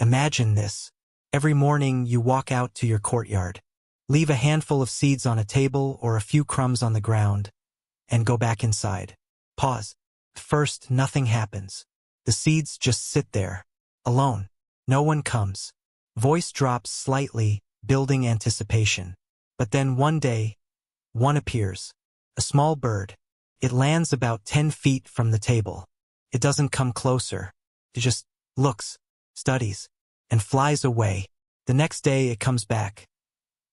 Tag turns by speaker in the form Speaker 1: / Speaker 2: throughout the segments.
Speaker 1: Imagine this. Every morning you walk out to your courtyard, leave a handful of seeds on a table or a few crumbs on the ground, and go back inside. Pause. First, nothing happens. The seeds just sit there, alone. No one comes. Voice drops slightly, building anticipation. But then one day, one appears. A small bird. It lands about 10 feet from the table. It doesn't come closer. It just looks, studies, and flies away. The next day it comes back.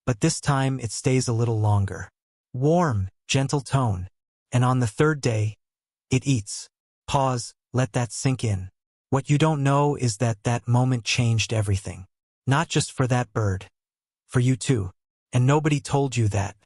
Speaker 1: But this time it stays a little longer. Warm, gentle tone. And on the third day, it eats. Pause, let that sink in. What you don't know is that that moment changed everything. Not just for that bird. For you too. And nobody told you that.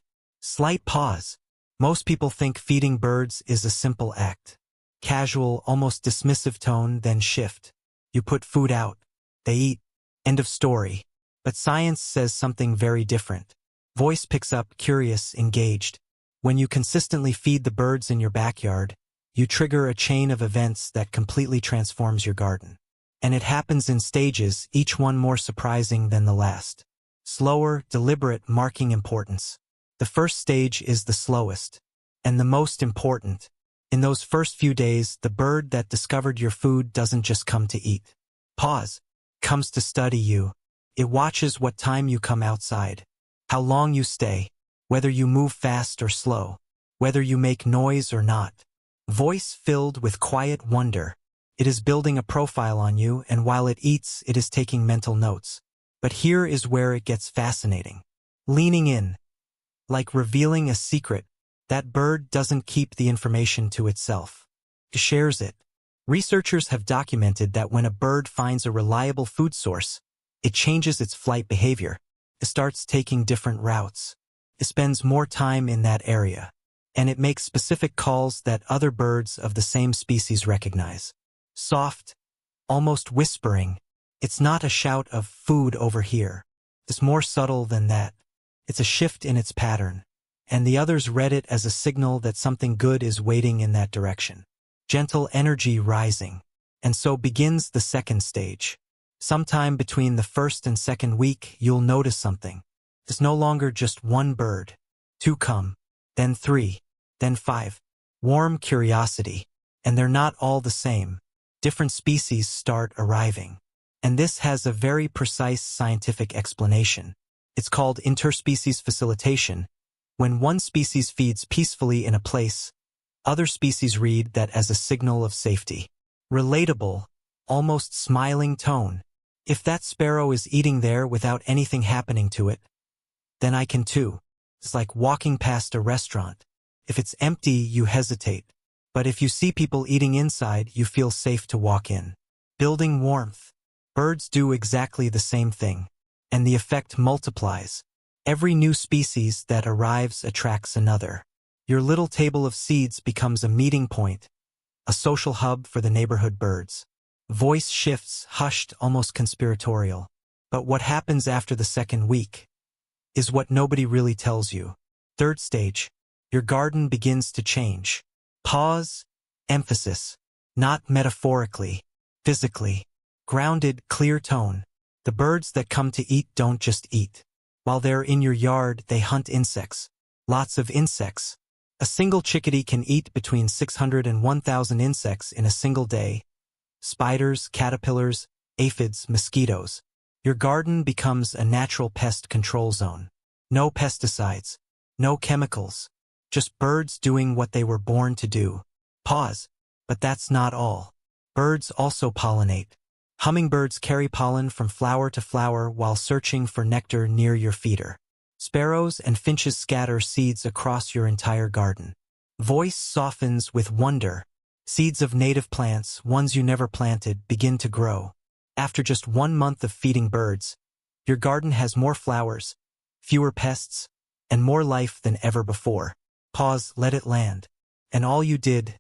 Speaker 1: Slight pause. Most people think feeding birds is a simple act. Casual, almost dismissive tone, then shift. You put food out. They eat. End of story. But science says something very different. Voice picks up, curious, engaged. When you consistently feed the birds in your backyard, you trigger a chain of events that completely transforms your garden. And it happens in stages, each one more surprising than the last. Slower, deliberate, marking importance. The first stage is the slowest. And the most important. In those first few days, the bird that discovered your food doesn't just come to eat. Pause. Comes to study you. It watches what time you come outside. How long you stay. Whether you move fast or slow. Whether you make noise or not. Voice filled with quiet wonder. It is building a profile on you, and while it eats, it is taking mental notes. But here is where it gets fascinating. Leaning in. Like revealing a secret, that bird doesn't keep the information to itself. It shares it. Researchers have documented that when a bird finds a reliable food source, it changes its flight behavior. It starts taking different routes. It spends more time in that area. And it makes specific calls that other birds of the same species recognize. Soft, almost whispering. It's not a shout of food over here. It's more subtle than that. It's a shift in its pattern. And the others read it as a signal that something good is waiting in that direction. Gentle energy rising. And so begins the second stage. Sometime between the first and second week, you'll notice something. It's no longer just one bird. Two come. Then three. Then five. Warm curiosity. And they're not all the same. Different species start arriving. And this has a very precise scientific explanation. It's called interspecies facilitation. When one species feeds peacefully in a place, other species read that as a signal of safety. Relatable, almost smiling tone. If that sparrow is eating there without anything happening to it, then I can too. It's like walking past a restaurant. If it's empty, you hesitate. But if you see people eating inside, you feel safe to walk in. Building warmth. Birds do exactly the same thing. And the effect multiplies. Every new species that arrives attracts another. Your little table of seeds becomes a meeting point, a social hub for the neighborhood birds. Voice shifts, hushed, almost conspiratorial. But what happens after the second week is what nobody really tells you. Third stage. Your garden begins to change. Pause, emphasis. Not metaphorically, physically. Grounded, clear tone. The birds that come to eat don't just eat. While they're in your yard, they hunt insects. Lots of insects. A single chickadee can eat between 600 and 1,000 insects in a single day. Spiders, caterpillars, aphids, mosquitoes. Your garden becomes a natural pest control zone. No pesticides. No chemicals. Just birds doing what they were born to do. Pause. But that's not all. Birds also pollinate. Hummingbirds carry pollen from flower to flower while searching for nectar near your feeder. Sparrows and finches scatter seeds across your entire garden. Voice softens with wonder. Seeds of native plants, ones you never planted, begin to grow. After just 1 month of feeding birds, your garden has more flowers, fewer pests, and more life than ever before. Pause, let it land. And all you did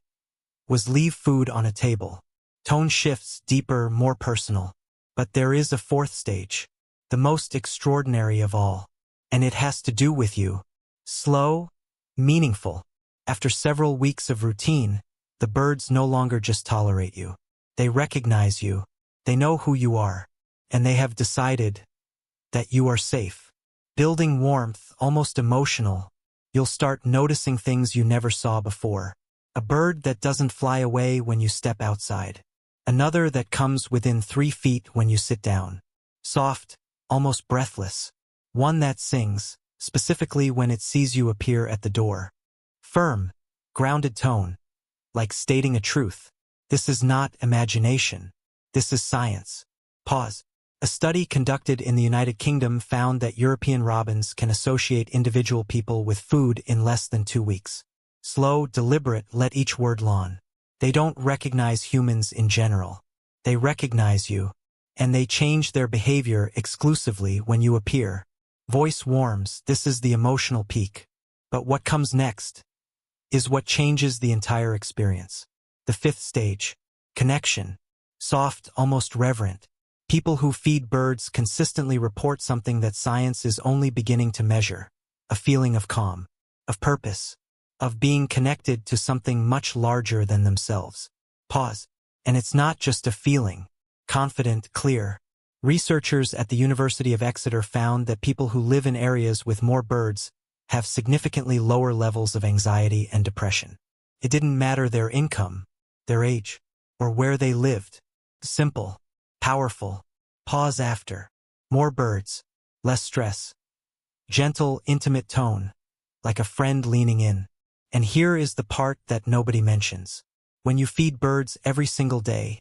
Speaker 1: was leave food on a table. Tone shifts, deeper, more personal. But there is a fourth stage, the most extraordinary of all. And it has to do with you. Slow, meaningful. After several weeks of routine, the birds no longer just tolerate you. They recognize you. They know who you are. and they have decided that you are safe. Building warmth, almost emotional, you'll start noticing things you never saw before. A bird that doesn't fly away when you step outside. Another that comes within 3 feet when you sit down. Soft, almost breathless. One that sings, specifically when it sees you appear at the door. Firm, grounded tone, like stating a truth. This is not imagination. This is science. Pause. A study conducted in the United Kingdom found that European robins can associate individual people with food in less than 2 weeks. Slow, deliberate, let each word lawn. They don't recognize humans in general. They recognize you, and they change their behavior exclusively when you appear. Voice warms, this is the emotional peak. But what comes next is what changes the entire experience. The 5th stage, connection. Soft, almost reverent. People who feed birds consistently report something that science is only beginning to measure. A feeling of calm, of purpose, of being connected to something much larger than themselves. Pause. And it's not just a feeling. Confident, clear. Researchers at the University of Exeter found that people who live in areas with more birds have significantly lower levels of anxiety and depression. It didn't matter their income, their age, or where they lived. Simple, powerful. Pause after. More birds, less stress. Gentle, intimate tone, like a friend leaning in. And here is the part that nobody mentions. When you feed birds every single day,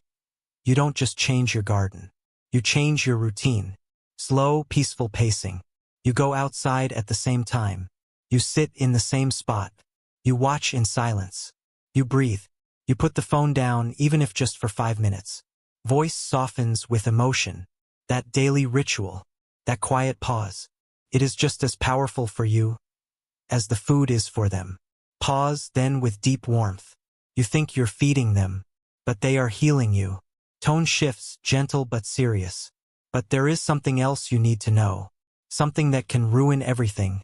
Speaker 1: you don't just change your garden. You change your routine. Slow, peaceful pacing. You go outside at the same time. You sit in the same spot. You watch in silence. You breathe. You put the phone down, even if just for 5 minutes. Voice softens with emotion. That daily ritual, that quiet pause. It is just as powerful for you as the food is for them. Pause, then with deep warmth. You think you're feeding them, but they are healing you. Tone shifts, gentle but serious. But there is something else you need to know. Something that can ruin everything.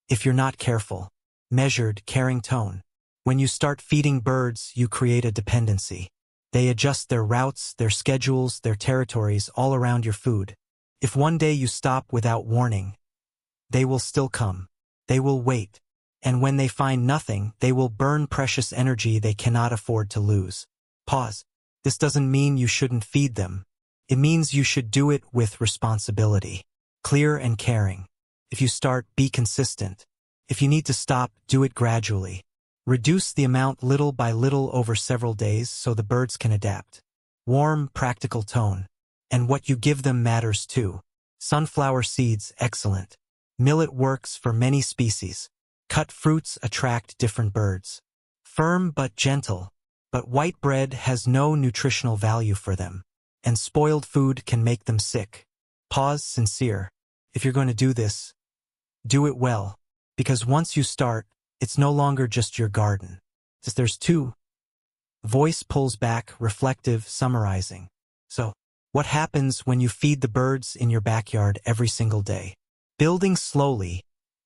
Speaker 1: If you're not careful. Measured, caring tone. When you start feeding birds, you create a dependency. They adjust their routes, their schedules, their territories all around your food. If one day you stop without warning, they will still come. They will wait. And when they find nothing, they will burn precious energy they cannot afford to lose. Pause. This doesn't mean you shouldn't feed them. It means you should do it with responsibility. Clear and caring. If you start, be consistent. If you need to stop, do it gradually. Reduce the amount little by little over several days so the birds can adapt. Warm, practical tone. And what you give them matters too. Sunflower seeds, excellent. Millet works for many species. Cut fruits attract different birds. Firm but gentle. But white bread has no nutritional value for them. And spoiled food can make them sick. Pause, sincere. If you're going to do this, do it well. Because once you start, it's no longer just your garden. There's 2. Voice pulls back, reflective, summarizing. So, what happens when you feed the birds in your backyard every single day? Building slowly,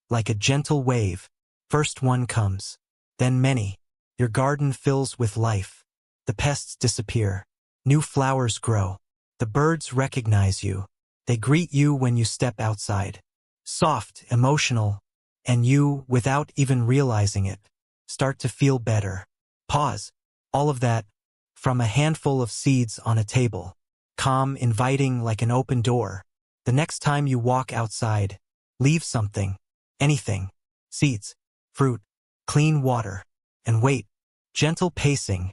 Speaker 1: like a gentle wave. First one comes, then many. Your garden fills with life. The pests disappear. New flowers grow. The birds recognize you. They greet you when you step outside. Soft, emotional, and you, without even realizing it, start to feel better. Pause. All of that, from a handful of seeds on a table. Calm, inviting like an open door. The next time you walk outside, leave something. Anything. Seeds, fruit, clean water. And wait. Gentle pacing.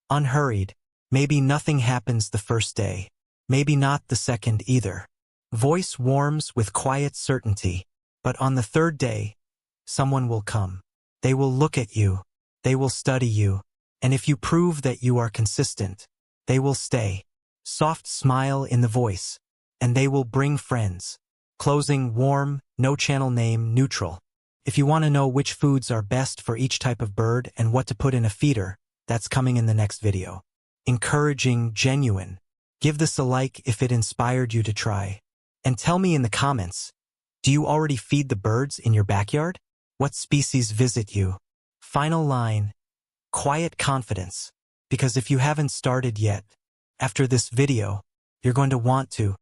Speaker 1: Unhurried. Maybe nothing happens the first day. Maybe not the second either. Voice warms with quiet certainty. But on the 3rd day, someone will come. They will look at you. They will study you. And if you prove that you are consistent, they will stay. Soft smile in the voice. And they will bring friends. Closing, warm, no channel name, neutral. If you want to know which foods are best for each type of bird and what to put in a feeder, that's coming in the next video. Encouraging, genuine. Give this a like if it inspired you to try. And tell me in the comments, do you already feed the birds in your backyard? What species visit you? Final line, quiet confidence. Because if you haven't started yet, after this video, you're going to want to.